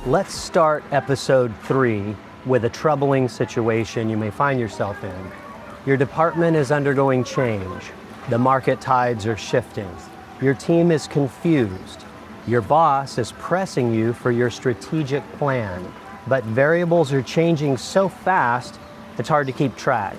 Let's start episode 3 with a troubling situation you may find yourself in. Your department is undergoing change. The market tides are shifting. Your team is confused. Your boss is pressing you for your strategic plan, but variables are changing so fast, it's hard to keep track.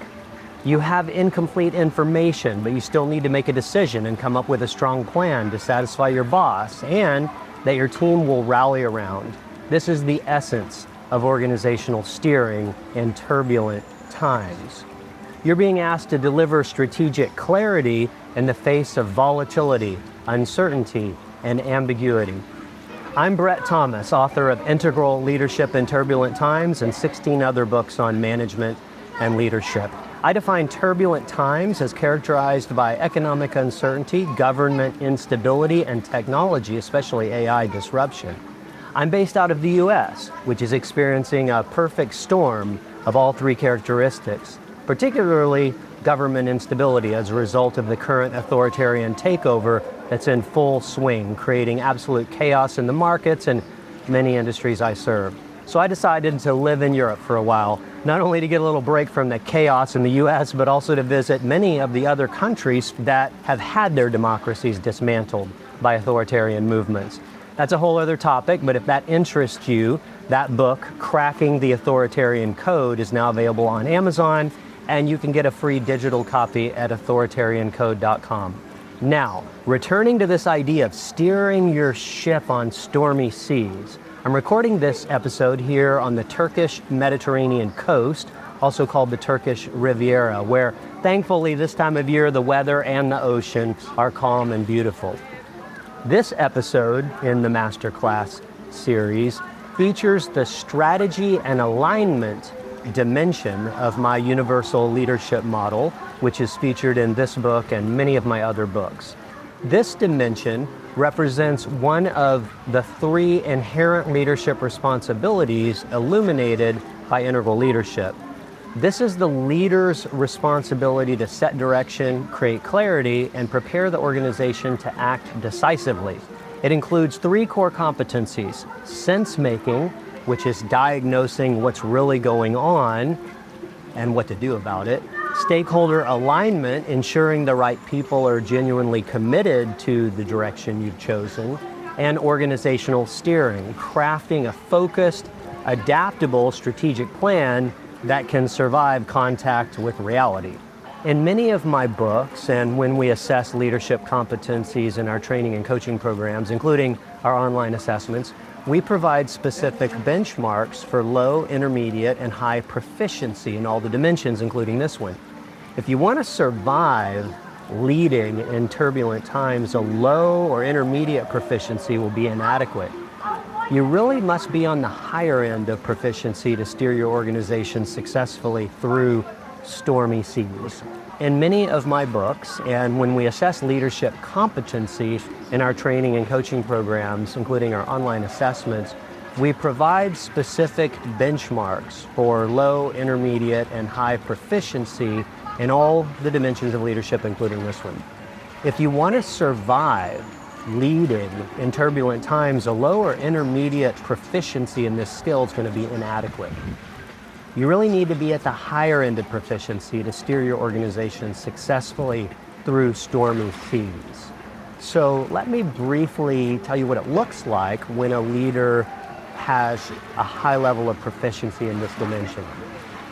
You have incomplete information, but you still need to make a decision and come up with a strong plan to satisfy your boss and that your team will rally around. This is the essence of organizational steering in turbulent times. You're being asked to deliver strategic clarity in the face of volatility, uncertainty, and ambiguity. I'm Brett Thomas, author of Integral Leadership in Turbulent Times and 16 other books on management and leadership. I define turbulent times as characterized by economic uncertainty, government instability, and technology, especially AI disruption. I'm based out of the US, which is experiencing a perfect storm of all three characteristics, particularly government instability as a result of the current authoritarian takeover that's in full swing, creating absolute chaos in the markets and many industries I serve. So I decided to live in Europe for a while, not only to get a little break from the chaos in the US, but also to visit many of the other countries that have had their democracies dismantled by authoritarian movements. That's a whole other topic, but if that interests you, that book, Cracking the Authoritarian Code, is now available on Amazon, and you can get a free digital copy at authoritariancode.com. Now, returning to this idea of steering your ship on stormy seas, I'm recording this episode here on the Turkish Mediterranean coast, also called the Turkish Riviera, where thankfully this time of year the weather and the ocean are calm and beautiful. This episode in the Masterclass series features the strategy and alignment dimension of my universal leadership model, which is featured in this book and many of my other books. This dimension represents one of the 3 inherent leadership responsibilities illuminated by integral leadership. This is the leader's responsibility to set direction, create clarity, and prepare the organization to act decisively. It includes 3 core competencies: sensemaking, which is diagnosing what's really going on and what to do about it; stakeholder alignment, ensuring the right people are genuinely committed to the direction you've chosen; and organizational steering, crafting a focused, adaptable strategic plan that can survive contact with reality. In many of my books, and when we assess leadership competencies in our training and coaching programs, including our online assessments, we provide specific benchmarks for low, intermediate, and high proficiency in all the dimensions, including this one. If you want to survive leading in turbulent times, a low or intermediate proficiency will be inadequate. You really must be on the higher end of proficiency to steer your organization successfully through stormy seas. In many of my books, and when we assess leadership competency in our training and coaching programs, including our online assessments, we provide specific benchmarks for low, intermediate, and high proficiency in all the dimensions of leadership, including this one. If you want to survive leading in turbulent times, a low or intermediate proficiency in this skill is going to be inadequate. You really need to be at the higher end of proficiency to steer your organization successfully through stormy seas. So let me briefly tell you what it looks like when a leader has a high level of proficiency in this dimension.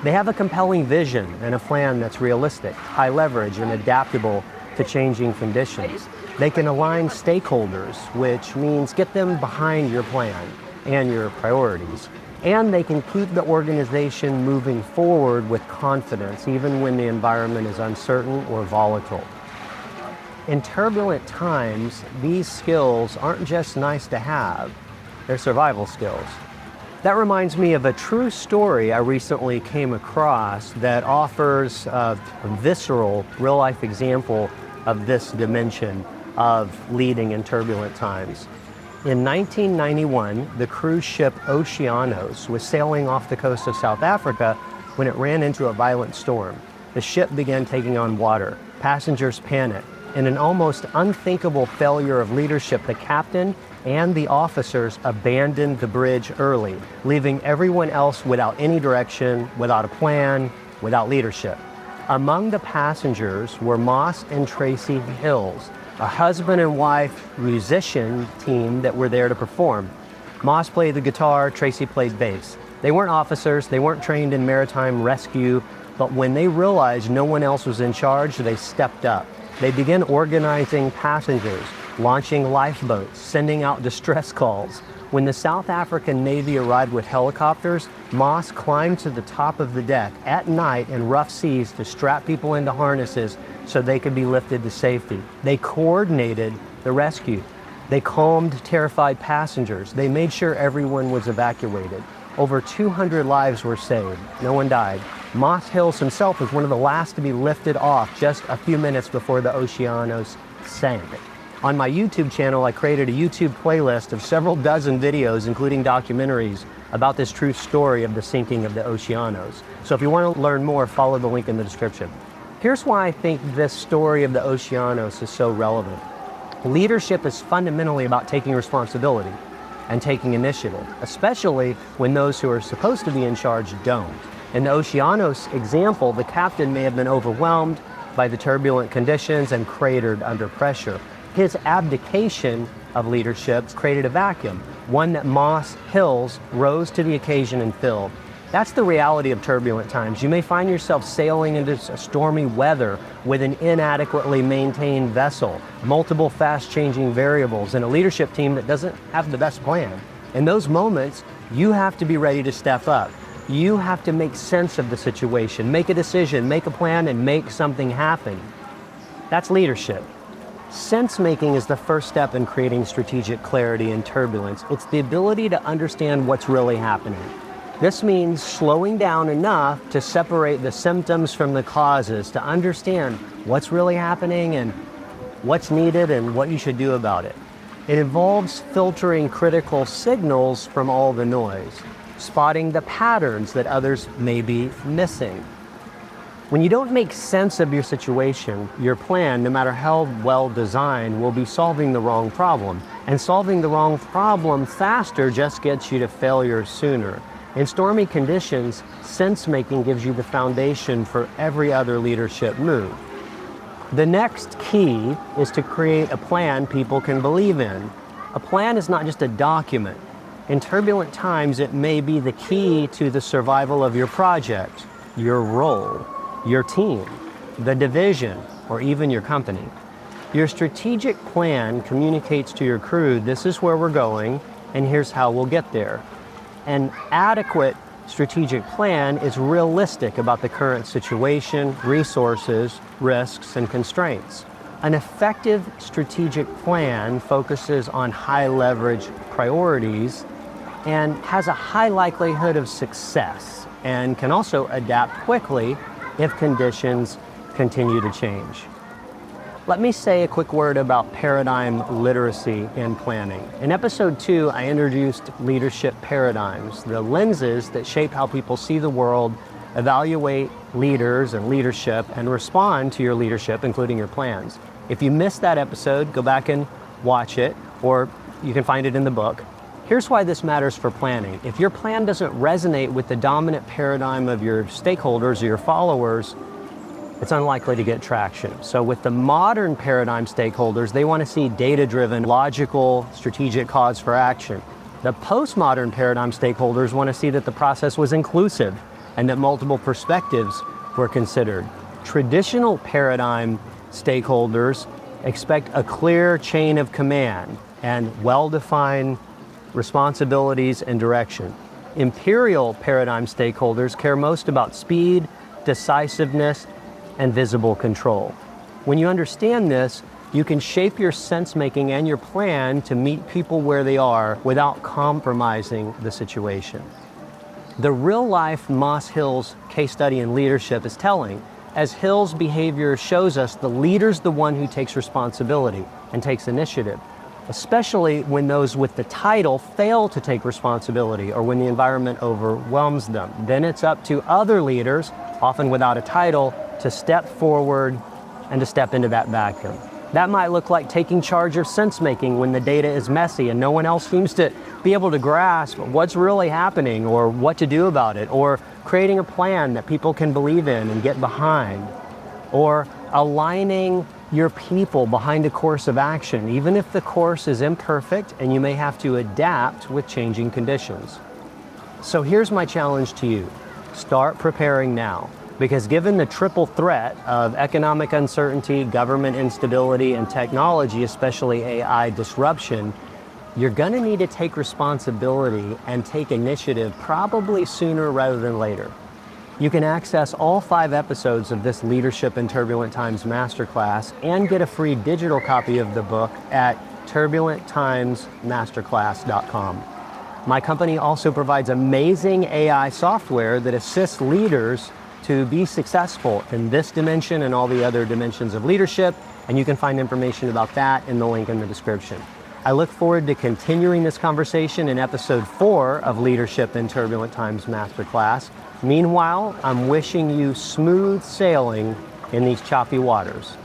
They have a compelling vision and a plan that's realistic, high leverage, and adaptable to changing conditions. They can align stakeholders, which means get them behind your plan and your priorities. And they can keep the organization moving forward with confidence, even when the environment is uncertain or volatile. In turbulent times, these skills aren't just nice to have, they're survival skills. That reminds me of a true story I recently came across that offers a visceral, real-life example of this dimension of leading in turbulent times. In 1991, the cruise ship Oceanos was sailing off the coast of South Africa when it ran into a violent storm. The ship began taking on water. Passengers panicked. In an almost unthinkable failure of leadership, the captain and the officers abandoned the bridge early, leaving everyone else without any direction, without a plan, without leadership. Among the passengers were Moss and Tracy Hills, a husband and wife musician team that were there to perform. Moss played the guitar, Tracy played bass. They weren't officers, they weren't trained in maritime rescue, but when they realized no one else was in charge, they stepped up. They began organizing passengers, launching lifeboats, sending out distress calls. When the South African Navy arrived with helicopters, Moss climbed to the top of the deck at night in rough seas to strap people into harnesses so they could be lifted to safety. They coordinated the rescue. They calmed terrified passengers. They made sure everyone was evacuated. Over 200 lives were saved. No one died. Moss Hills himself was one of the last to be lifted off just a few minutes before the Oceanos sank. On my YouTube channel, I created a YouTube playlist of several dozen videos, including documentaries, about this true story of the sinking of the Oceanos. So if you want to learn more, follow the link in the description. Here's why I think this story of the Oceanos is so relevant. Leadership is fundamentally about taking responsibility and taking initiative, especially when those who are supposed to be in charge don't. In the Oceanos example, the captain may have been overwhelmed by the turbulent conditions and cratered under pressure. His abdication of leadership created a vacuum, one that Moss Hills rose to the occasion and filled. That's the reality of turbulent times. You may find yourself sailing into stormy weather with an inadequately maintained vessel, multiple fast-changing variables, and a leadership team that doesn't have the best plan. In those moments, you have to be ready to step up. You have to make sense of the situation, make a decision, make a plan, and make something happen. That's leadership. Sense-making is the first step in creating strategic clarity in turbulence. It's the ability to understand what's really happening. This means slowing down enough to separate the symptoms from the causes, to understand what's really happening and what's needed and what you should do about it. It involves filtering critical signals from all the noise, spotting the patterns that others may be missing. When you don't make sense of your situation, your plan, no matter how well designed, will be solving the wrong problem. And solving the wrong problem faster just gets you to failure sooner. In stormy conditions, sense-making gives you the foundation for every other leadership move. The next key is to create a plan people can believe in. A plan is not just a document. In turbulent times, it may be the key to the survival of your project, your role, your team, the division, or even your company. Your strategic plan communicates to your crew, this is where we're going, and here's how we'll get there. An adequate strategic plan is realistic about the current situation, resources, risks, and constraints. An effective strategic plan focuses on high leverage priorities and has a high likelihood of success and can also adapt quickly if conditions continue to change. Let me say a quick word about paradigm literacy in planning. In episode 2, I introduced leadership paradigms, the lenses that shape how people see the world, evaluate leaders and leadership, and respond to your leadership, including your plans. If you missed that episode, go back and watch it, or you can find it in the book. Here's why this matters for planning. If your plan doesn't resonate with the dominant paradigm of your stakeholders or your followers, it's unlikely to get traction. So with the modern paradigm stakeholders, they want to see data-driven, logical, strategic cause for action. The postmodern paradigm stakeholders want to see that the process was inclusive and that multiple perspectives were considered. Traditional paradigm stakeholders expect a clear chain of command and well-defined responsibilities and direction. Imperial paradigm stakeholders care most about speed, decisiveness, and visible control. When you understand this, you can shape your sense-making and your plan to meet people where they are without compromising the situation. The real-life Moss Hills case study in leadership is telling. As Hills' behavior shows us, the leader's the one who takes responsibility and takes initiative, especially when those with the title fail to take responsibility or when the environment overwhelms them. Then it's up to other leaders, often without a title, to step forward and to step into that vacuum. That might look like taking charge of sensemaking when the data is messy and no one else seems to be able to grasp what's really happening or what to do about it, or creating a plan that people can believe in and get behind, or aligning your people behind a course of action, even if the course is imperfect and you may have to adapt with changing conditions. So here's my challenge to you. Start preparing now, because given the triple threat of economic uncertainty, government instability, and technology, especially AI disruption, you're gonna need to take responsibility and take initiative probably sooner rather than later. You can access all 5 episodes of this Leadership in Turbulent Times Masterclass and get a free digital copy of the book at turbulenttimesmasterclass.com. My company also provides amazing AI software that assists leaders to be successful in this dimension and all the other dimensions of leadership, and you can find information about that in the link in the description. I look forward to continuing this conversation in episode 4 of Leadership in Turbulent Times Masterclass. Meanwhile, I'm wishing you smooth sailing in these choppy waters.